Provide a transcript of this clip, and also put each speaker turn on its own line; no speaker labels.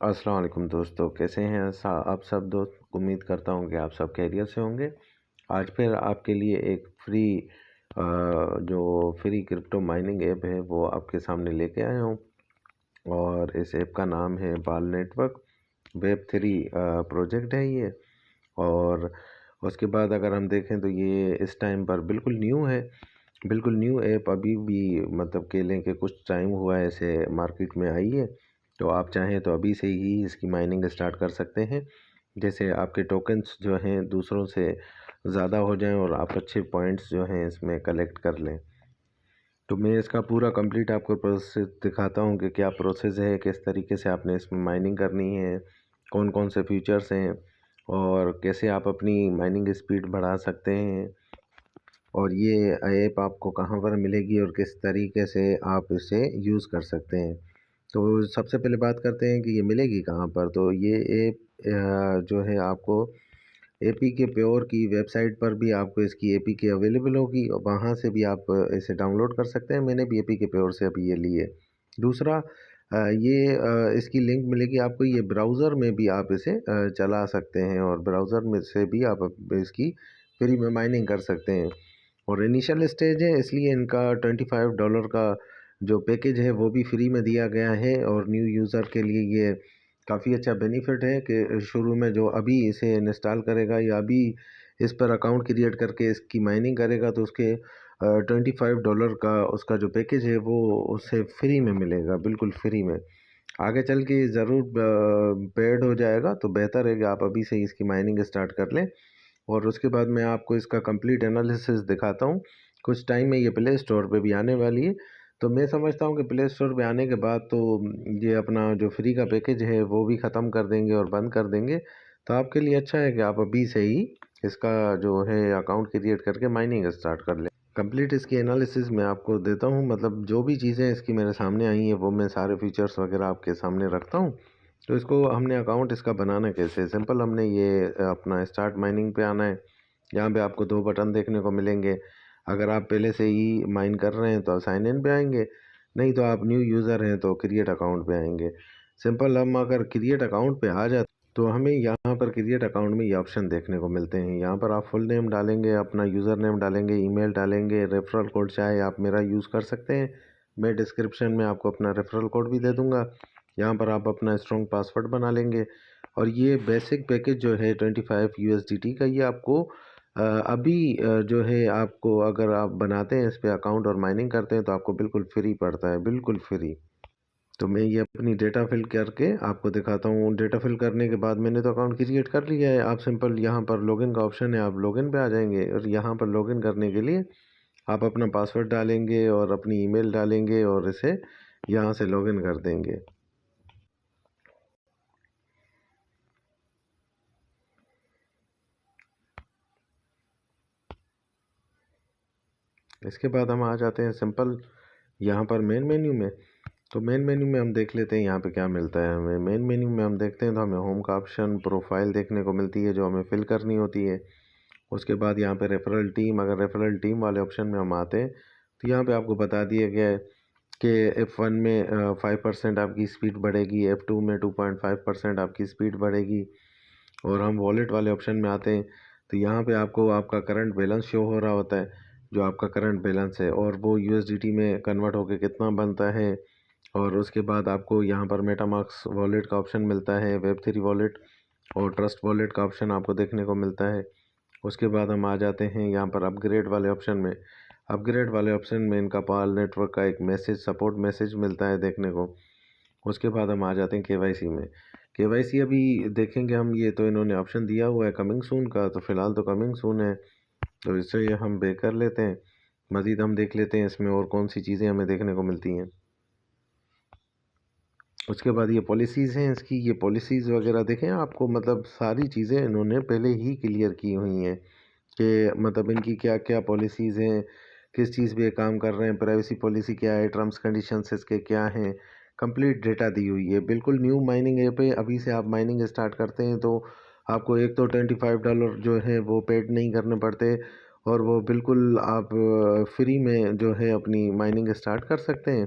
अस्सलाम वालेकुम दोस्तों, कैसे हैं आप सब दोस्त। उम्मीद करता हूं कि आप सब खैरियत से होंगे। आज फिर आपके लिए एक जो फ्री क्रिप्टो माइनिंग ऐप है वो आपके सामने लेके आया हूं। और इस ऐप का नाम है बाल नेटवर्क। वेब 3 प्रोजेक्ट है ये। और उसके बाद अगर हम देखें तो ये इस टाइम पर बिल्कुल न्यू है, बिल्कुल न्यू ऐप। अभी भी मतलब कह लें कि कुछ टाइम हुआ है इसे मार्केट में आई है। तो आप चाहें तो अभी से ही इसकी माइनिंग स्टार्ट कर सकते हैं। जैसे आपके टोकन्स जो हैं दूसरों से ज़्यादा हो जाएं और आप अच्छे पॉइंट्स जो हैं इसमें कलेक्ट कर लें। तो मैं इसका पूरा कंप्लीट आपको प्रोसेस दिखाता हूँ कि क्या प्रोसेस है, किस तरीके से आपने इसमें माइनिंग करनी है, कौन कौन से फीचर्स हैं और कैसे आप अपनी माइनिंग स्पीड बढ़ा सकते हैं। और ये ऐप आपको कहाँ पर मिलेगी और किस तरीके से आप इसे यूज़ कर सकते हैं। तो सबसे पहले बात करते हैं कि ये मिलेगी कहाँ पर। तो ये ऐप जो है आपको एपी के प्योर की वेबसाइट पर भी आपको इसकी एपी के अवेलेबल होगी और वहाँ से भी आप इसे डाउनलोड कर सकते हैं। मैंने भी एपी के प्योर से अभी ये ली है। दूसरा इसकी लिंक मिलेगी आपको, ये ब्राउज़र में भी आप इसे चला सकते हैं और ब्राउज़र में से भी आप इसकी फ्री में माइनिंग कर सकते हैं। और इनिशियल स्टेज है इसलिए इनका $25 का जो पैकेज है वो भी फ्री में दिया गया है। और न्यू यूज़र के लिए ये काफ़ी अच्छा बेनिफिट है कि शुरू में जो अभी इसे इंस्टॉल करेगा या अभी इस पर अकाउंट क्रिएट करके इसकी माइनिंग करेगा तो उसके $25 का उसका जो पैकेज है वो उसे फ्री में मिलेगा, बिल्कुल फ्री में। आगे चल के ज़रूर पेड हो जाएगा, तो बेहतर है कि आप अभी से ही इसकी माइनिंग स्टार्ट कर लें। और उसके बाद मैं आपको इसका कंप्लीट एनालिसिस दिखाता हूँ। कुछ टाइम में ये प्ले स्टोर पे भी आने वाली है। तो मैं समझता हूँ कि प्ले स्टोर पे आने के बाद तो ये अपना जो फ्री का पैकेज है वो भी ख़त्म कर देंगे और बंद कर देंगे। तो आपके लिए अच्छा है कि आप अभी से ही इसका जो है अकाउंट क्रिएट करके माइनिंग स्टार्ट कर लें। कंप्लीट इसकी एनालिसिस मैं आपको देता हूँ, मतलब जो भी चीज़ें इसकी मेरे सामने आई हैं वो मैं सारे फीचर्स वगैरह आपके सामने रखता हूँ। तो इसको हमने अकाउंट इसका बनाना कैसे, सिंपल। हमने ये अपना स्टार्ट माइनिंग पे आना है। यहाँ पे आपको 2 बटन देखने को मिलेंगे। अगर आप पहले से ही माइन कर रहे हैं तो साइन इन पे आएंगे, नहीं तो आप न्यू यूज़र हैं तो क्रिएट अकाउंट पे आएंगे। सिंपल, हम अगर क्रिएट अकाउंट पे आ जाते तो हमें यहाँ पर क्रिएट अकाउंट में ये ऑप्शन देखने को मिलते हैं। यहाँ पर आप फुल नेम डालेंगे, अपना यूज़र नेम डालेंगे, ईमेल डालेंगे, रेफरल कोड चाहे आप मेरा यूज़ कर सकते हैं। मैं डिस्क्रिप्शन में आपको अपना रेफरल कोड भी दे दूँगा। यहाँ पर आप अपना स्ट्रॉन्ग पासवर्ड बना लेंगे। और ये बेसिक पैकेज जो है 25 USDT का, ये आपको अभी जो है आपको अगर आप बनाते हैं इस पे अकाउंट और माइनिंग करते हैं तो आपको बिल्कुल फ्री पड़ता है, बिल्कुल फ्री। तो मैं ये अपनी डेटा फिल करके आपको दिखाता हूँ। डेटा फिल करने के बाद मैंने तो अकाउंट क्रिएट कर लिया है। आप सिंपल यहाँ पर लॉगिन का ऑप्शन है, आप लॉगिन पे आ जाएंगे और यहाँ पर लॉगिन करने के लिए आप अपना पासवर्ड डालेंगे और अपनी ईमेल डालेंगे और इसे यहाँ से लॉगिन कर देंगे। इसके बाद हम आ जाते हैं सिंपल यहाँ पर मेन मेन्यू में। तो मेन मेन्यू में हम देख लेते हैं यहाँ पे क्या मिलता है हमें। मेन मेन्यू में हम देखते हैं तो हमें होम का ऑप्शन, प्रोफाइल देखने को मिलती है जो हमें फिल करनी होती है। उसके बाद यहाँ पे रेफरल टीम, अगर रेफरल टीम वाले ऑप्शन में हम आते हैं तो यहाँ पे आपको बता दिया गया है कि F1 में 5% आपकी स्पीड बढ़ेगी, F2 में 2.5% आपकी स्पीड बढ़ेगी। और हम वॉलेट वाले ऑप्शन में आते हैं तो यहाँ पे आपको आपका करंट बैलेंस शो हो रहा होता है, जो आपका करंट बैलेंस है और वो USDT में कन्वर्ट होकर कितना बनता है। और उसके बाद आपको यहाँ पर मेटामास्क वॉलेट का ऑप्शन मिलता है, वेब3 वॉलेट और ट्रस्ट वॉलेट का ऑप्शन आपको देखने को मिलता है। उसके बाद हम आ जाते हैं यहाँ पर अपग्रेड वाले ऑप्शन में। अपग्रेड वाले ऑप्शन में इनका पाल नेटवर्क का एक मैसेज, सपोर्ट मैसेज मिलता है देखने को। उसके बाद हम आ जाते हैं केवाईसी में। केवाईसी अभी देखेंगे हम, ये तो इन्होंने ऑप्शन दिया हुआ है कमिंग सून का, तो फ़िलहाल तो कमिंग सून है तो इससे ये हम बे कर लेते हैं। मज़ीद हम देख लेते हैं इसमें और कौन सी चीज़ें हमें देखने को मिलती हैं। उसके बाद ये पॉलिसीज़ हैं इसकी, ये पॉलिसीज़ वगैरह देखें आपको, मतलब सारी चीज़ें इन्होंने पहले ही क्लियर की हुई हैं कि मतलब इनकी क्या क्या पॉलिसीज़ हैं, किस चीज़ पे काम कर रहे हैं, प्राइवेसी पॉलिसी क्या है, टर्म्स कंडीशंस इसके क्या हैं, कंप्लीट डेटा दी हुई है। बिल्कुल न्यू माइनिंग ऐप है, अभी से आप माइनिंग स्टार्ट करते हैं तो आपको एक तो $25 जो है वो पेड नहीं करने पड़ते और वो बिल्कुल आप फ्री में जो है अपनी माइनिंग स्टार्ट कर सकते हैं।